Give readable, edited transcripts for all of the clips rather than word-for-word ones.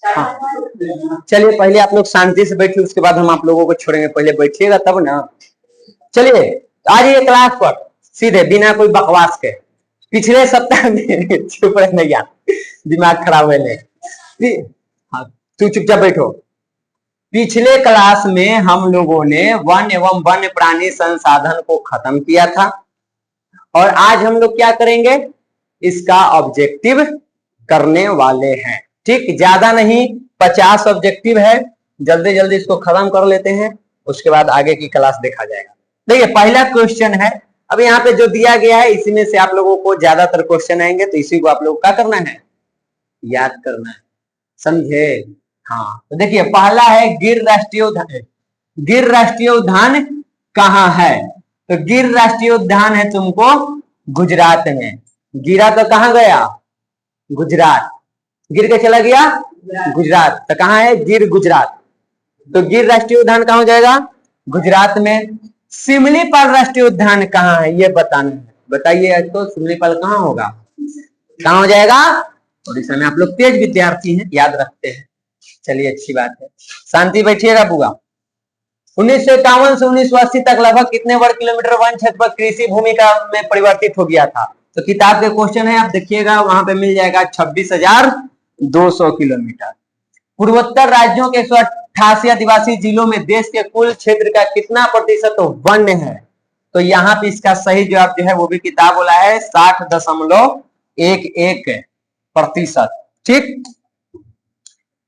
हाँ, चलिए पहले आप लोग शांति से बैठिए, उसके बाद हम आप लोगों को छोड़ेंगे। पहले बैठिएगा तब ना। चलिए आज ये क्लास पर सीधे बिना कोई बकवास के। पिछले सप्ताह में चुप रहने यार, दिमाग खराब है ले। हाँ, तू चुपचाप बैठो। पिछले क्लास में हम लोगों ने वन एवं वन्य प्राणी संसाधन को खत्म किया था, और आज हम लोग क्या करेंगे, इसका ऑब्जेक्टिव करने वाले हैं। ठीक, ज्यादा नहीं, 50 ऑब्जेक्टिव है। जल्दी जल्दी इसको खत्म कर लेते हैं, उसके बाद आगे की क्लास देखा जाएगा। देखिए पहला क्वेश्चन है, अब यहाँ पे जो दिया गया है इसी में से आप लोगों को ज्यादातर क्वेश्चन आएंगे, तो इसी को आप लोग क्या करना है, याद करना है, समझे। हाँ, तो देखिए पहला है गिर राष्ट्रीय उद्यान। गिर राष्ट्रीय उद्यान कहाँ है, तो गिर राष्ट्रीय उद्यान है तुमको गुजरात में। गिरा तो कहाँ गया, गुजरात। गिर के चला गया गुजरात, तो कहाँ है, गिर गुजरात। तो गिर राष्ट्रीय उद्यान कहाँ हो जाएगा, गुजरात में। सिमलीपाल राष्ट्रीय उद्यान कहाँ है ये बताना है, बताइए। तो सिमलीपाल कहाँ होगा, कहाँ हो जाएगा, ओडिशा में। आप लोग तेज विद्यार्थी हैं, याद रखते हैं। चलिए अच्छी बात है, शांति बैठिएगा बुआ। 1951 से 1980 तक लगभग कितने वर्ग किलोमीटर वन क्षेत्र पर कृषि भूमि का में परिवर्तित हो गया था। तो किताब के क्वेश्चन है, आप देखिएगा वहां पे मिल जाएगा 26,200 किलोमीटर। पूर्वोत्तर राज्यों के 188 आदिवासी जिलों में देश के कुल क्षेत्र का कितना प्रतिशत वन्य है। तो यहाँ पे इसका सही जवाब जो है वो भी किताब बोला है 60.11%। ठीक,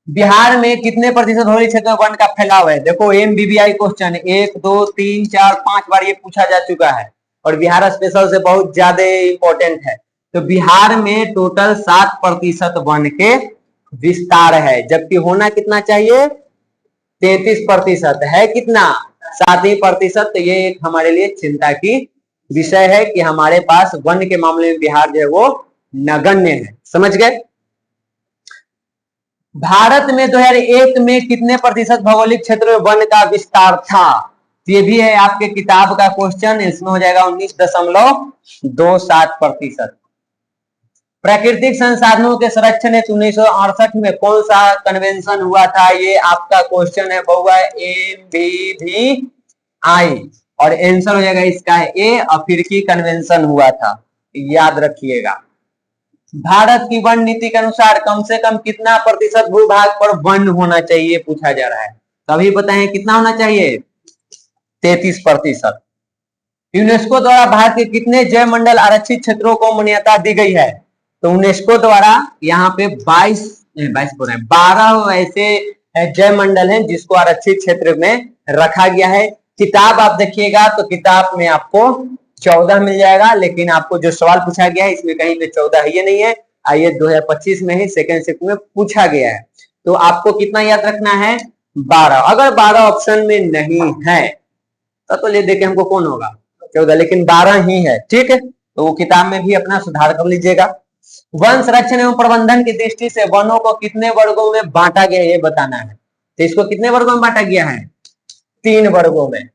बिहार में कितने प्रतिशत होली क्षेत्र में वन का फैलाव है। देखो MBBI क्वेश्चन 1 2 3 4 5 बार ये पूछा जा चुका है, और बिहार स्पेशल से बहुत ज्यादा इंपॉर्टेंट है। तो बिहार में टोटल 7% वन के विस्तार है, जबकि होना कितना चाहिए, 33% है। कितना, 7%। तो ये एक हमारे लिए चिंता की विषय है कि हमारे पास वन के मामले में बिहार जो है वो नगण्य है, समझ गए। भारत में 2001 में कितने प्रतिशत भौगोलिक क्षेत्र में वन का विस्तार था। ये भी है आपके किताब का क्वेश्चन, इसमें हो जाएगा 19.27%। प्राकृतिक संसाधनों के संरक्षण हेतु 1968 में कौन सा कन्वेंशन हुआ था, ये आपका क्वेश्चन है बहुआ MBBI, और आंसर हो जाएगा इसका ए, अफ्रीकी कन्वेंशन हुआ था, याद रखिएगा। भारत की वन नीति के अनुसार कम से कम कितना प्रतिशत भूभाग पर वन होना चाहिए पूछा जा रहा है। तभी बताएं कितना होना चाहिए, 33%। यूनेस्को द्वारा भारत के कितने जैव मंडल आरक्षित क्षेत्रों को मान्यता दी गई है। तो यूनेस्को द्वारा यहाँ पे 12 ऐसे जैव मंडल हैं जिसको आरक्षित क्षेत्र में रखा गया है। किताब आप देखिएगा तो किताब में आपको 14 मिल जाएगा, लेकिन आपको जो सवाल पूछा गया है इसमें कहीं पे 14 ही नहीं है। आइए 2025 में ही सेकंड शिफ्ट में पूछा गया है, तो आपको कितना याद रखना है, 12। अगर 12 ऑप्शन में नहीं है तो ले देखे हमको कौन होगा, 14, लेकिन 12 ही है। ठीक है, तो वो किताब में भी अपना सुधार कर लीजिएगा। वन संरक्षण एवं प्रबंधन की दृष्टि से वनों को कितने वर्गों में बांटा गया ये बताना है। तो इसको कितने वर्गों में बांटा गया है, 3 वर्गों में।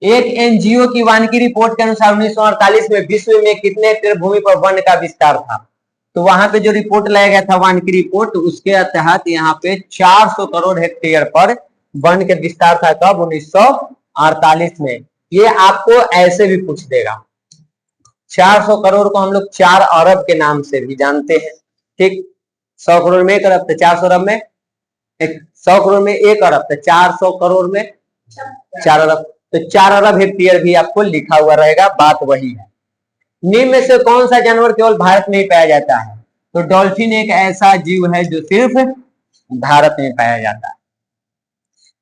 एक एनजीओ की वानिकी रिपोर्ट के अनुसार 1948 में विश्व में कितने हेक्टेयर भूमि पर वन का विस्तार था। तो वहां पे जो रिपोर्ट लाया गया था वानिकी रिपोर्ट, उसके तहत यहाँ पे 400 करोड़ हेक्टेयर पर वन के विस्तार था। कब, 1948 में। ये आपको ऐसे भी पूछ देगा। 400 करोड़ को हम लोग 4 अरब के नाम से भी जानते हैं। ठीक, 100 करोड़ में 1 अरब, तो 400 अरब में 100 करोड़ में 1 अरब, तो 400 करोड़ में 4 अरब। तो 4 अरब हेक्टेयर भी आपको लिखा हुआ रहेगा, बात वही है। निम्न में से कौन सा जानवर केवल भारत में ही पाया जाता है। तो डॉल्फिन एक ऐसा जीव है जो सिर्फ भारत में पाया जाता है।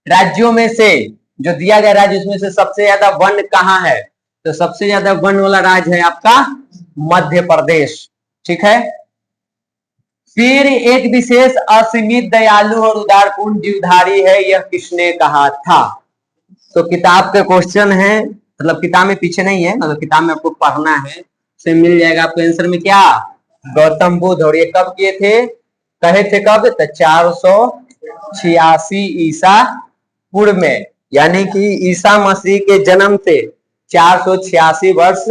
राज्यों में से जो दिया गया राज्य, उसमें से सबसे ज्यादा वन कहाँ है। तो सबसे ज्यादा वन वाला राज्य है आपका मध्य प्रदेश। ठीक है, फिर एक विशेष असीमित दयालु और उदारपूर्ण जीवधारी है, यह किसने कहा था। तो किताब के क्वेश्चन है, मतलब किताब में पीछे नहीं है, मतलब किताब में आपको पढ़ना है, से मिल जाएगा आपको आंसर में क्या, गौतम बुद्ध। और ये कब किए थे, कहे थे कब, तो 486 ईसा पूर्व में, यानी कि ईसा मसीह के जन्म से 486 वर्ष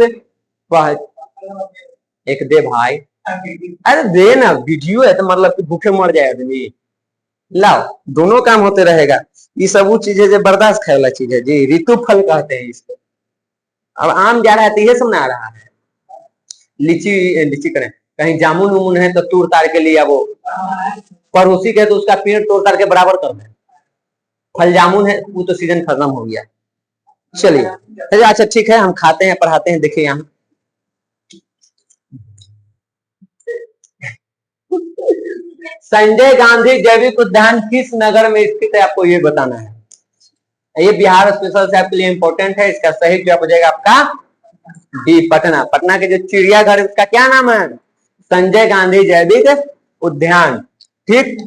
एक दे भाई। अरे दे ना, वीडियो है तो मतलब कि भूखे मर जाए आदमी। लाओ, दोनों काम होते रहेगा। ये सब वो चीज है जो बर्दाश्त खाए वाला चीज है जी, ऋतु फल कहते हैं इसको। अब आम जा रहा है तो ये सब ना आ रहा है। लीची लीची करें, कहीं जामुन उमुन है तो तोड़ ताड़ के लिया वो, पड़ोसी के तो उसका पेड़ तोड़ ताड़ के बराबर कर दे। फल जामुन है वो तो सीजन खत्म हो गया। चलिए अच्छा ठीक है, हम खाते हैं पढ़ाते हैं। देखिए यहाँ संजय गांधी जैविक उद्यान किस नगर में स्थित है, आपको ये बताना है। ये बिहार स्पेशल से आपके लिए इंपॉर्टेंट है। इसका सही जवाब हो जाएगा आपका डी, पटना। पटना के जो चिड़ियाघर उसका क्या नाम है, संजय गांधी जैविक उद्यान। ठीक।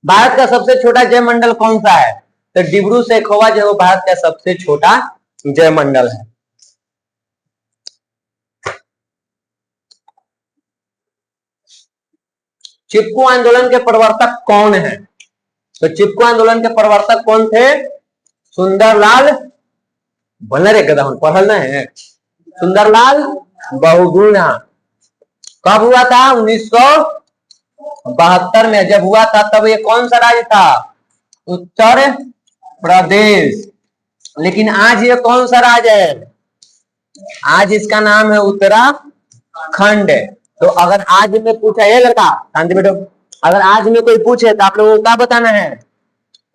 भारत का सबसे छोटा जय मंडल कौन सा है, तो डिब्रू सैखोवा जो भारत का सबसे छोटा जय मंडल है। चिपकू आंदोलन के प्रवर्तक कौन है, तो चिपकू आंदोलन के प्रवर्तक कौन थे, सुंदरलाल भलरे गदा पढ़ना है, सुंदरलाल बहुगुणा। कब हुआ था, 1972 में जब हुआ था तब ये कौन सा राज्य था, उत्तर प्रदेश। लेकिन आज ये कौन सा राज्य है, आज इसका नाम है उत्तराखंड। तो अगर आज में पूछा, ये लड़का शांति बैठो, अगर आज में कोई पूछे तो आप लोगों को क्या बताना है,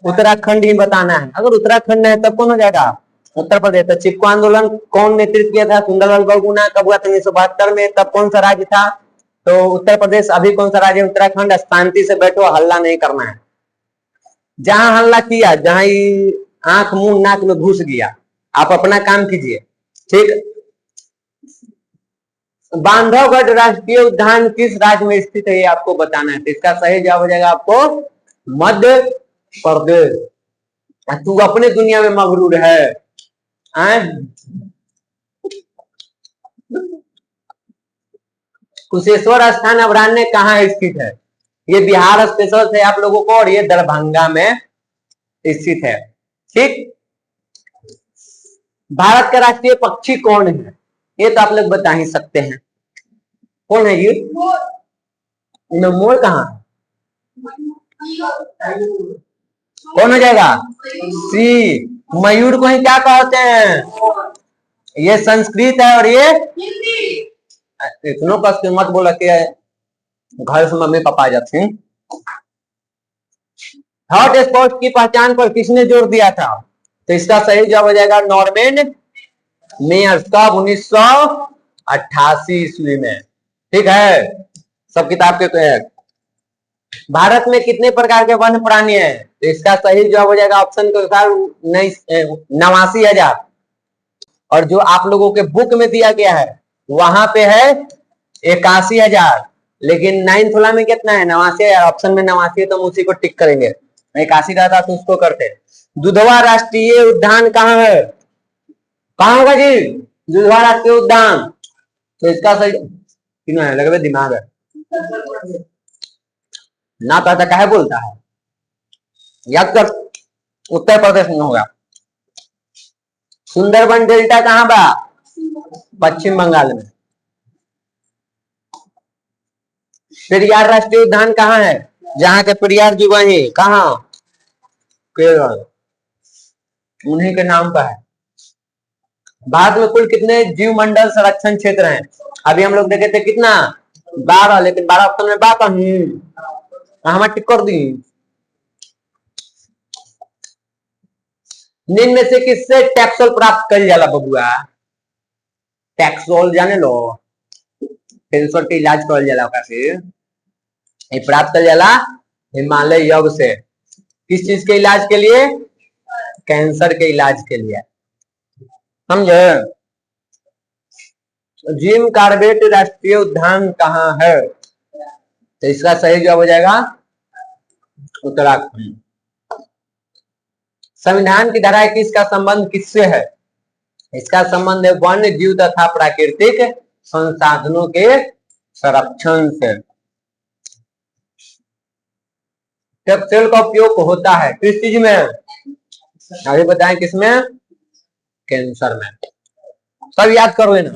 उत्तराखंड ही बताना है। अगर उत्तराखंड है तब कौन हो जाएगा, उत्तर प्रदेश। तो चिपको आंदोलन कौन नेतृत्व किया था, सुंदरलाल बहुगुणा। कब हुआ था, 1972 में। तब कौन सा राज्य था, तो उत्तर प्रदेश। अभी कौन सा राज्य, उत्तराखंड। शांति से बैठो, हल्ला नहीं करना है। जहां हल्ला किया, जहां आंख मुंह नाक में घुस गया, आप अपना काम कीजिए। ठीक। बांधवगढ़ राष्ट्रीय उद्यान किस राज्य में स्थित है, ये आपको बताना है। तो इसका सही जवाब हो जाएगा आपको मध्य प्रदेश। तू अपने दुनिया में मगरूर है। कुशेश्वर स्थान अभयारण्य कहाँ स्थित है, ये बिहार स्पेशल से आप लोगों को, और ये दरभंगा में स्थित है। ठीक। भारत का राष्ट्रीय पक्षी कौन है, ये तो आप लोग बता ही सकते हैं। कौन है ये, मोर कहाँ, कौन हो जाएगा, सी। मयूर को ही क्या कहते हैं, ये संस्कृत है और ये इतनों कस मत बोला कि घर से मम्मी पापा आ जाते हैं। हॉट स्पॉट की पहचान पर किसने जोर दिया था, तो इसका सही जवाब हो जाएगा नॉर्मन मेयर्स। कब, 1988 ईस्वी में। ठीक है, सब किताब के है। भारत में कितने प्रकार के वन्य प्राणी है, तो इसका सही जवाब हो जाएगा ऑप्शन के अनुसार 89,000। और जो आप लोगों के बुक में दिया गया है वहां पे है 81,000। लेकिन 9th वाला में कितना है, 89,000। ऑप्शन में 89 है तो हम उसी को टिक करेंगे। 81 रहता तो उसको करते। दुधवा राष्ट्रीय उद्यान कहाँ है, कहाँ होगा जी, दुधवा राष्ट्रीय उद्यान। तो इसका सही तीनों है, लगे दिमाग है ना, पता काहे बोलता है, याद कर। उत्तर प्रदेश में होगा। सुंदरबन डेल्टा कहाँ बा, पश्चिम बंगाल में। पेरियार राष्ट्रीय उद्यान कहाँ है, जहाँ के पेरियार जी वही, कहाँ, केरल, उन्हीं के नाम पर है। भारत में कुल कितने जीव मंडल संरक्षण क्षेत्र हैं, अभी हम लोग देखे थे कितना, 12। लेकिन 12 ऑप्शन में बात हम टिक कर दी। निम्न में से किससे टैक्सोल प्राप्त कर जाला बबुआ, टैक्सोल जाने लो, कैंसर के इलाज कर जाला से प्राप्त कर जाला हिमालय योग से। किस चीज के इलाज के लिए, कैंसर के इलाज के लिए, समझे। जिम कार्बेट राष्ट्रीय उद्यान कहाँ है, तो इसका सही जवाब हो जाएगा उत्तराखंड। संविधान की धारा 21 का संबंध किससे है, इसका संबंध है वन्य जीव तथा प्राकृतिक संसाधनों के संरक्षण से। टेक्सटाइल का उपयोग होता है किस चीज में, अभी बताएं किसमें, कैंसर में। सब याद करो ना,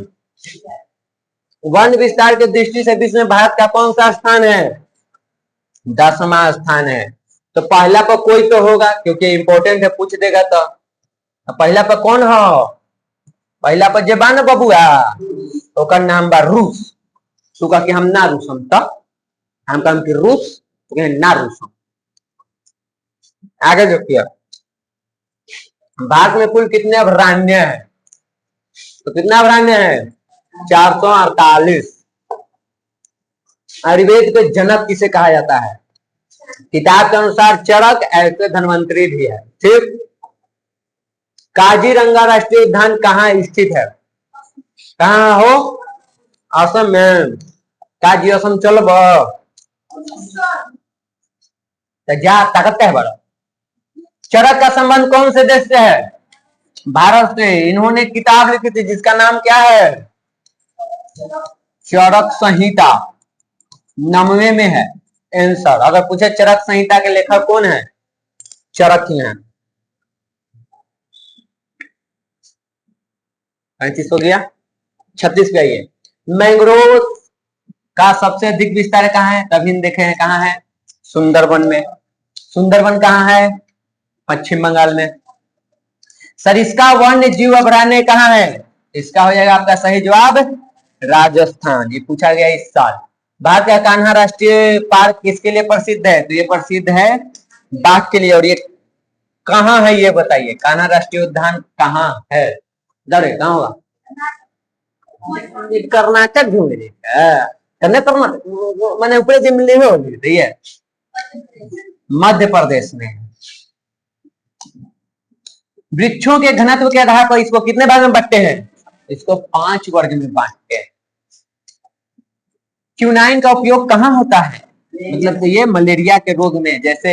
वन विस्तार की दृष्टि से विश्व में भारत का कौन सा स्थान है? 10वां स्थान है। तो पहला पर कोई तो होगा क्योंकि इंपॉर्टेंट है, पूछ देगा तो। पहला पर कौन हो? पहला पर जे बा न बबुआ ओकर नाम बा रूस। तू कह कि हम ना रूसम तो हम कहम कि रूस ना रूसम। आगे देखिए भारत में कुल कितने अभयारण्य है? तो कितना अभयारण्य है? 448। आयुर्वेद के जनक किसे कहा जाता है? किताब के अनुसार चरक, ऐसे धन्वंतरी भी है। ठीक। काजीरंगा राष्ट्रीय उद्यान कहाँ स्थित है? कहाँ हो? असम में। काजी असम चलब जा ताकत है बड़ा। चरक का संबंध कौन से देश से है? भारत से। इन्होंने किताब लिखी थी जिसका नाम क्या है? चरक संहिता। 9वें में है आंसर। अगर पूछे चरक संहिता के लेखक कौन है? चरक ही है। 35 हो गया। 36 पे आइए। मैंग्रोव का सबसे अधिक विस्तार कहाँ है? तभी देखे हैं कहाँ है? सुंदरबन में। सुंदरबन कहाँ है? पश्चिम बंगाल में। सरिस्का वन्य जीव अभयारण्य कहाँ है? इसका हो जाएगा आपका सही जवाब राजस्थान। ये पूछा गया इस साल। भारत का कान्हा राष्ट्रीय पार्क किसके लिए प्रसिद्ध है? तो ये प्रसिद्ध है बाघ के लिए। और ये कहाँ है ये बताइए? कान्हा राष्ट्रीय उद्यान कहाँ है? दड़े कहाँ होगा? कर्नाटक भी मिले मैंने ऊपर से मिले हो है मध्य प्रदेश में। वृक्षों के घनत्व के आधार पर इसको कितने भाग में बांटते हैं? इसको 5 वर्ग में बांटते हैं। क्यूनाइन का उपयोग कहाँ होता है? मतलब तो ये मलेरिया के रोग में, जैसे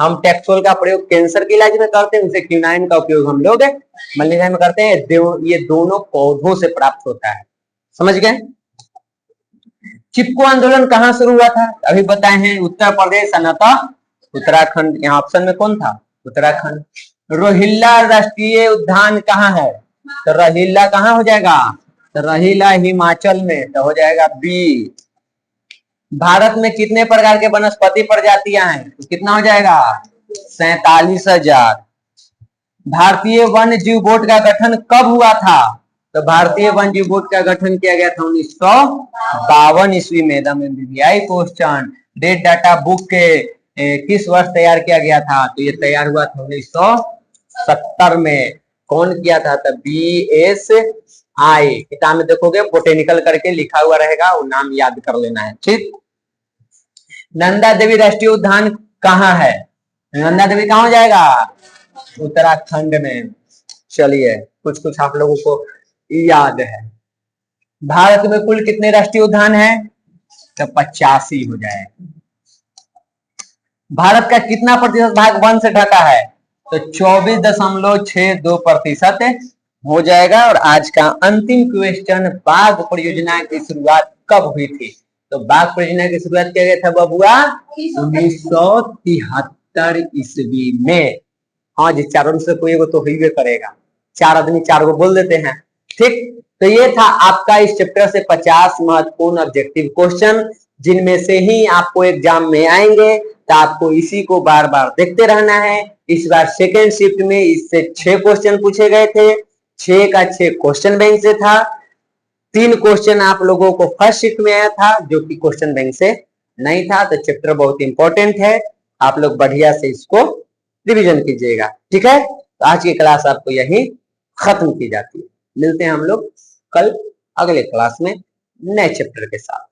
हम टेक्सोल का प्रयोग कैंसर के इलाज में करते हैं, उसे क्यूनाइन का उपयोग हम लोग मलेरिया में करते हैं। ये दोनों पौधों से प्राप्त होता है। समझ गए? चिपको आंदोलन कहाँ शुरू हुआ था? अभी बताए हैं उत्तर प्रदेश अनता उत्तराखंड। यहाँ ऑप्शन में कौन था? उत्तराखंड। रोहिल्ला राष्ट्रीय उद्यान कहाँ है? तो रोहिल्ला कहाँ हो जाएगा? तो रोहिल्ला हिमाचल में। तो हो जाएगा बी। भारत में कितने प्रकार के वनस्पति प्रजातियां हैं? तो कितना हो जाएगा? 47,000। भारतीय वन्य जीव बोर्ड का गठन कब हुआ था? तो भारतीय वन्य जीव बोर्ड का गठन किया गया था 1952 ईस्वी में। क्वेश्चन डेट डाटा बुक के किस वर्ष तैयार किया गया था? तो ये तैयार हुआ था 1970 में। कौन किया था? तो BSI। किताब में देखोगे बोटेनिकल करके लिखा हुआ रहेगा, वो नाम याद कर लेना है। ठीक। नंदा देवी राष्ट्रीय उद्यान कहाँ है? नंदा देवी कहाँ हो जाएगा? उत्तराखंड में। चलिए कुछ कुछ आप लोगों को याद है। भारत में कुल कितने राष्ट्रीय उद्यान हैं? तो 85 हो जाए। भारत का कितना प्रतिशत भाग वन से ढका है? तो 24.62% हो जाएगा। और आज का अंतिम क्वेश्चन, बाघ परियोजना की शुरुआत कब हुई थी? तो बाघ परियोजना की शुरुआत किया गया था बबुआ 1973 ईस्वी में। हाँ जी, चारों से कोई वो तो ही करेगा। 4 आदमी 4 को बोल देते हैं। ठीक। तो ये था आपका इस चैप्टर से 50 महत्वपूर्ण ऑब्जेक्टिव क्वेश्चन, जिनमें से ही आपको एग्जाम में आएंगे। तो आपको इसी को बार बार देखते रहना है। इस बार सेकेंड शिफ्ट में इससे 6 क्वेश्चन पूछे गए थे। 6 का 6 क्वेश्चन बैंक से था। 3 क्वेश्चन आप लोगों को फर्स्ट शिफ्ट में आया था जो कि क्वेश्चन बैंक से नहीं था। तो चैप्टर बहुत इंपॉर्टेंट है, आप लोग बढ़िया से इसको रिवीजन कीजिएगा। ठीक है। तो आज की क्लास आपको यही खत्म की जाती है। मिलते हैं हम लोग कल अगले क्लास में नए चैप्टर के साथ।